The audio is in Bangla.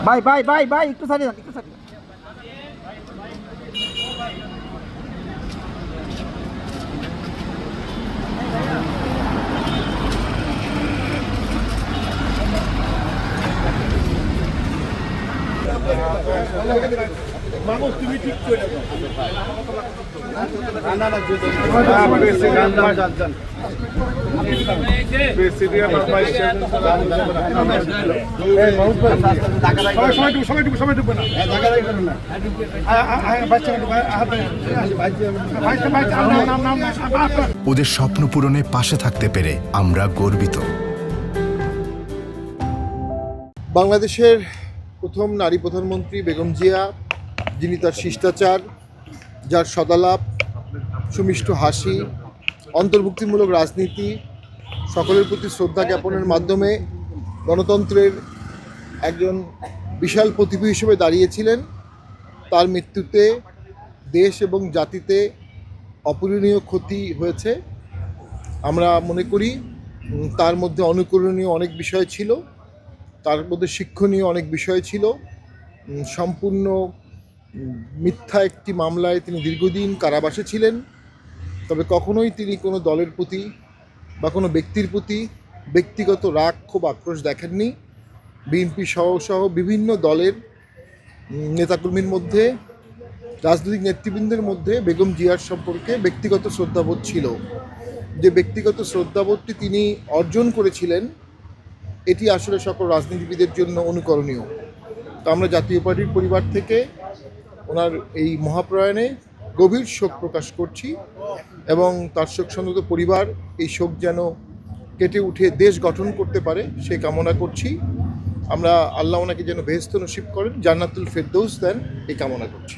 ভাই একটু সাইডে যান, একটু সাইডে যান। মানুষ তুমি ঠিক করে ওদের স্বপ্ন পূরণে পাশে থাকতে পেরে আমরা গর্বিত। বাংলাদেশের প্রথম নারী প্রধানমন্ত্রী বেগম জিয়া, যিনি তার শিষ্টাচার, যার সদালাপ, সুমিষ্ট হাসি, অন্তর্ভুক্তিমূলক রাজনীতি, সকলের প্রতি শ্রদ্ধা জ্ঞাপনের মাধ্যমে গণতন্ত্রের একজন বিশাল প্রতিভা হিসেবে দাঁড়িয়েছিলেন, তার মৃত্যুতে দেশ এবং জাতিতে অপূরণীয় ক্ষতি হয়েছে। আমরা মনে করি তার মধ্যে অনুকরণীয় অনেক বিষয় ছিল, তার মধ্যে শিক্ষণীয় অনেক বিষয় ছিল। সম্পূর্ণ মিথ্যা একটি মামলায় তিনি দীর্ঘদিন কারাবাসে ছিলেন, তবে কখনোই তিনি কোনো দলের প্রতি বা কোনো ব্যক্তির প্রতি ব্যক্তিগত রাগ ক্ষোভ আক্রোশ দেখেননি। বিএনপি সহ বিভিন্ন দলের নেতাকর্মীর মধ্যে, রাজনৈতিক নেতৃবৃন্দের মধ্যে বেগম জিয়ার সম্পর্কে ব্যক্তিগত শ্রদ্ধাবোধ ছিল। যে ব্যক্তিগত শ্রদ্ধাবোধটি তিনি অর্জন করেছিলেন, এটি আসলে সকল রাজনীতিবিদের জন্য অনুকরণীয়। তো আমরা জাতীয় পার্টির পরিবার থেকে ওনার এই মহাপ্রয়াণে গভীর শোক প্রকাশ করছি এবং তার শোকসন্তপ্ত পরিবার এই শোক যেন কেটে উঠে দেশ গঠন করতে পারে সেই কামনা করছি। আমরা আল্লাহ ওনাকে যেন বেহেশত নসিব করেন, জান্নাতুল ফেরদৌস দেন, এই কামনা করছি।